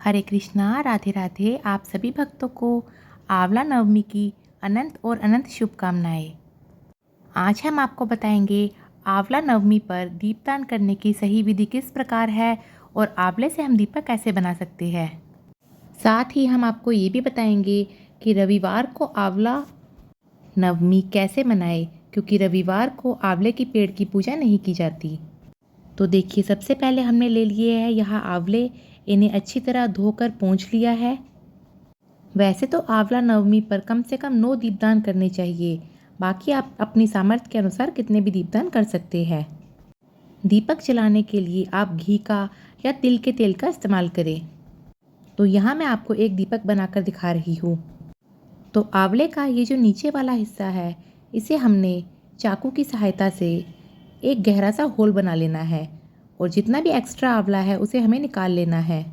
हरे कृष्णा, राधे राधे। आप सभी भक्तों को आंवला नवमी की अनंत और अनंत शुभकामनाएं। आज हम आपको बताएंगे आंवला नवमी पर दीपदान करने की सही विधि किस प्रकार है और आंवले से हम दीपक कैसे बना सकते हैं। साथ ही हम आपको ये भी बताएंगे कि रविवार को आंवला नवमी कैसे मनाएं, क्योंकि रविवार को आंवले की पेड़ की पूजा नहीं की जाती। तो देखिए, सबसे पहले हमने ले लिए हैं यहाँ आंवले। इन्हें अच्छी तरह धोकर पोंछ लिया है। वैसे तो आंवला नवमी पर कम से कम 9 दीपदान करने चाहिए, बाकी आप अपनी सामर्थ्य के अनुसार कितने भी दीपदान कर सकते हैं। दीपक जलाने के लिए आप घी का या तिल के तेल का इस्तेमाल करें। तो यहाँ मैं आपको एक दीपक बनाकर दिखा रही हूँ। तो आंवले का ये जो नीचे वाला हिस्सा है, इसे हमने चाकू की सहायता से एक गहरा सा होल बना लेना है और जितना भी एक्स्ट्रा आंवला है उसे हमें निकाल लेना है।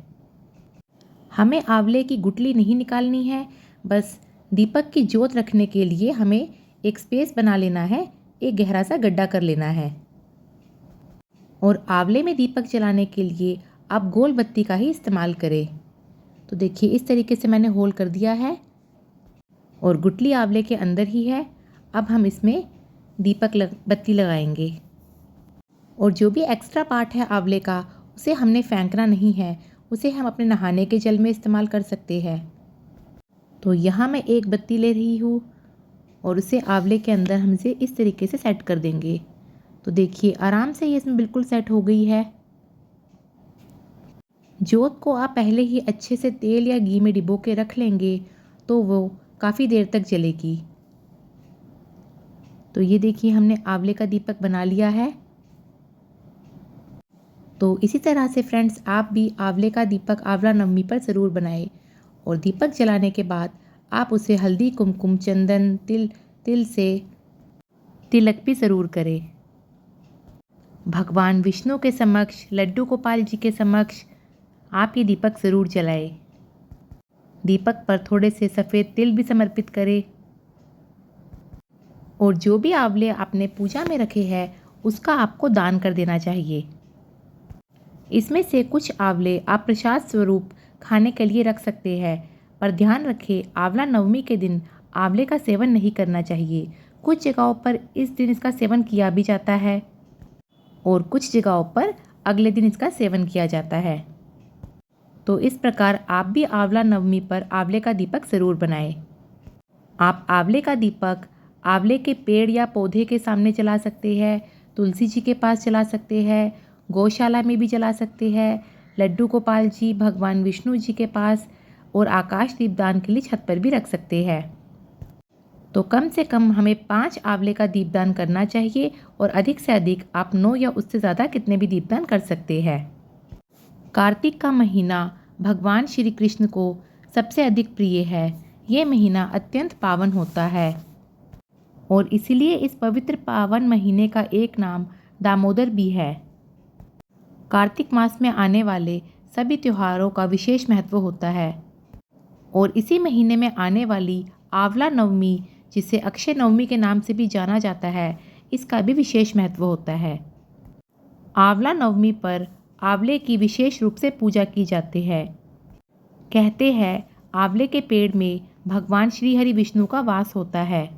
हमें आंवले की गुठली नहीं निकालनी है, बस दीपक की जोत रखने के लिए हमें एक स्पेस बना लेना है, एक गहरा सा गड्ढा कर लेना है। और आंवले में दीपक जलाने के लिए आप गोल बत्ती का ही इस्तेमाल करें। तो देखिए, इस तरीके से मैंने होल कर दिया है और गुठली आंवले के अंदर ही है। अब हम इसमें बत्ती लगाएंगे और जो भी एक्स्ट्रा पार्ट है आंवले का, उसे हमने फेंकना नहीं है, उसे हम अपने नहाने के जल में इस्तेमाल कर सकते हैं। तो यहाँ मैं एक बत्ती ले रही हूँ और उसे आंवले के अंदर हम इसे इस तरीके से सेट कर देंगे। तो देखिए, आराम से ये इसमें बिल्कुल सेट हो गई है। जोत को आप पहले ही अच्छे से तेल या घी में डिबो के रख लेंगे तो वो काफ़ी देर तक जलेगी। तो ये देखिए, हमने आंवले का दीपक बना लिया है। तो इसी तरह से फ्रेंड्स, आप भी आंवले का दीपक आंवला नवमी पर ज़रूर बनाएं और दीपक जलाने के बाद आप उसे हल्दी, कुमकुम, चंदन, तिल से तिलक भी ज़रूर करें। भगवान विष्णु के समक्ष, लड्डू गोपाल जी के समक्ष आप ये दीपक ज़रूर जलाएं। दीपक पर थोड़े से सफ़ेद तिल भी समर्पित करें और जो भी आंवले आपने पूजा में रखे हैं उसका आपको दान कर देना चाहिए। इसमें से कुछ आंवले आप प्रसाद स्वरूप खाने के लिए रख सकते हैं, पर ध्यान रखें, आंवला नवमी के दिन आंवले का सेवन नहीं करना चाहिए। कुछ जगहों पर इस दिन इसका सेवन किया भी जाता है और कुछ जगहों पर अगले दिन इसका सेवन किया जाता है। तो इस प्रकार आप भी आंवला नवमी पर आंवले का दीपक ज़रूर बनाएं। आप आंवले का दीपक आंवले के पेड़ या पौधे के सामने जला सकते हैं, तुलसी जी के पास जला सकते हैं, गौशाला में भी जला सकते हैं, लड्डू गोपाल जी, भगवान विष्णु जी के पास और आकाश दीपदान के लिए छत पर भी रख सकते हैं। तो कम से कम हमें 5 आंवले का दीपदान करना चाहिए और अधिक से अधिक आप 9 या उससे ज़्यादा कितने भी दीपदान कर सकते हैं। कार्तिक का महीना भगवान श्री कृष्ण को सबसे अधिक प्रिय है। ये महीना अत्यंत पावन होता है और इसीलिए इस पवित्र पावन महीने का एक नाम दामोदर भी है। कार्तिक मास में आने वाले सभी त्योहारों का विशेष महत्व होता है और इसी महीने में आने वाली आंवला नवमी, जिसे अक्षय नवमी के नाम से भी जाना जाता है, इसका भी विशेष महत्व होता है। आंवला नवमी पर आंवले की विशेष रूप से पूजा की जाती है। कहते हैं आंवले के पेड़ में भगवान श्री हरि विष्णु का वास होता है,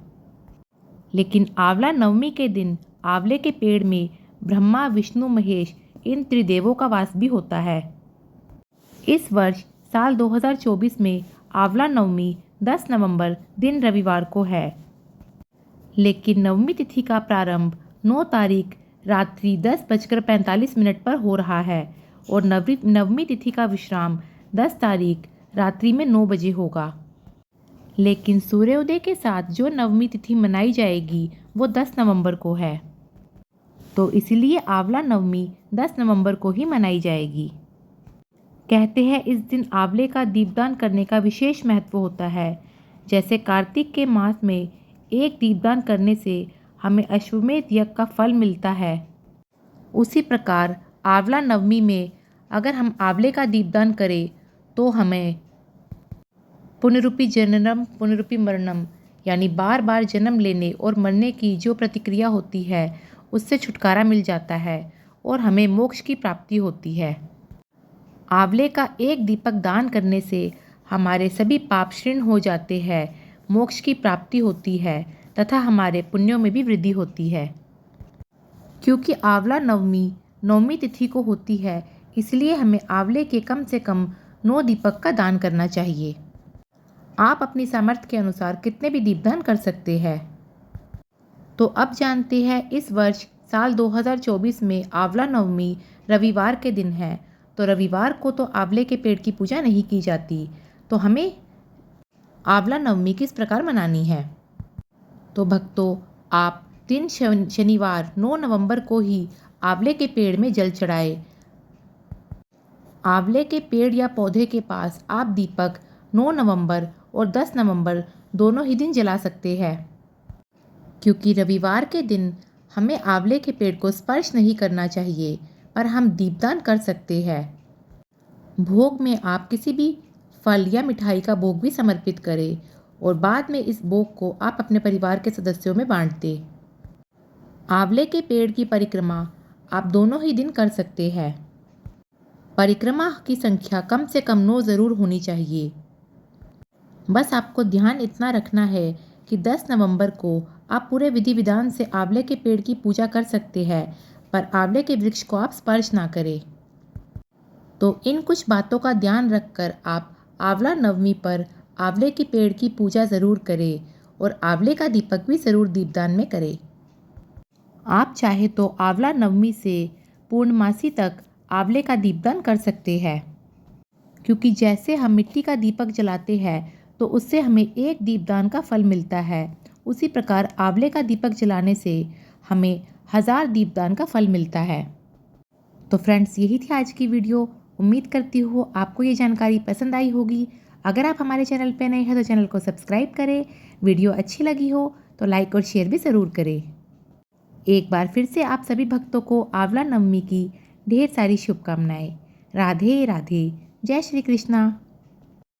लेकिन आंवला नवमी के दिन आंवले के पेड़ में ब्रह्मा, विष्णु, महेश इन त्रिदेवों का वास भी होता है। इस वर्ष साल 2024 में आंवला नवमी 10 नवंबर दिन रविवार को है, लेकिन नवमी तिथि का प्रारंभ 9 तारीख रात्रि 10:45 पर हो रहा है और नवमी तिथि का विश्राम 10 तारीख रात्रि में 9 बजे होगा। लेकिन सूर्योदय के साथ जो नवमी तिथि मनाई जाएगी वो 10 नवंबर को है, तो इसलिए आंवला नवमी 10 नवंबर को ही मनाई जाएगी। कहते हैं इस दिन आंवले का दीपदान करने का विशेष महत्व होता है। जैसे कार्तिक के मास में एक दीपदान करने से हमें अश्वमेध यज्ञ का फल मिलता है, उसी प्रकार आंवला नवमी में अगर हम आंवले का दीपदान करें तो हमें पुनरुपि जननम पुनरुपि मरणम, यानी बार बार जन्म लेने और मरने की जो प्रतिक्रिया होती है उससे छुटकारा मिल जाता है और हमें मोक्ष की प्राप्ति होती है। आंवले का एक दीपक दान करने से हमारे सभी पाप क्षीण हो जाते हैं, मोक्ष की प्राप्ति होती है तथा हमारे पुण्यों में भी वृद्धि होती है। क्योंकि आंवला नवमी नवमी तिथि को होती है, इसलिए हमें आंवले के कम से कम 9 दीपक का दान करना चाहिए। आप अपनी सामर्थ्य के अनुसार कितने भी दीपदान कर सकते हैं। तो अब जानते हैं इस वर्ष साल 2024 में आंवला नवमी रविवार के दिन है, तो रविवार को तो आंवले के पेड़ की पूजा नहीं की जाती, तो हमें आंवला नवमी किस प्रकार मनानी है। तो भक्तों, आप दिन शनिवार 9 नवंबर को ही आंवले के पेड़ में जल चढ़ाए। आंवले के पेड़ या पौधे के पास आप दीपक 9 नवंबर और 10 नवंबर दोनों ही दिन जला सकते हैं। क्योंकि रविवार के दिन हमें आंवले के पेड़ को स्पर्श नहीं करना चाहिए, पर हम दीपदान कर सकते हैं। भोग में आप किसी भी फल या मिठाई का भोग भी समर्पित करें और बाद में इस भोग को आप अपने परिवार के सदस्यों में बांट दें। आंवले के पेड़ की परिक्रमा आप दोनों ही दिन कर सकते हैं। परिक्रमा की संख्या कम से कम 9 ज़रूर होनी चाहिए। बस आपको ध्यान इतना रखना है कि 10 नवंबर को आप पूरे विधि विधान से आंवले के पेड़ की पूजा कर सकते हैं, पर आंवले के वृक्ष को आप स्पर्श ना करें। तो इन कुछ बातों का ध्यान रखकर आप आंवला नवमी पर आंवले के पेड़ की पूजा ज़रूर करें और आंवले का दीपक भी ज़रूर दीपदान में करें। आप चाहे तो आंवला नवमी से पूर्णमासी तक आंवले का दीपदान कर सकते हैं। क्योंकि जैसे हम मिट्टी का दीपक जलाते हैं तो उससे हमें एक दीपदान का फल मिलता है, उसी प्रकार आंवले का दीपक जलाने से हमें 1000 दीपदान का फल मिलता है। तो फ्रेंड्स, यही थी आज की वीडियो। उम्मीद करती हूँ आपको ये जानकारी पसंद आई होगी। अगर आप हमारे चैनल पर नए हैं तो चैनल को सब्सक्राइब करें। वीडियो अच्छी लगी हो तो लाइक और शेयर भी ज़रूर करें। एक बार फिर से आप सभी भक्तों को आंवला नवमी की ढेर सारी शुभकामनाएं। राधे राधे। जय श्री कृष्णा।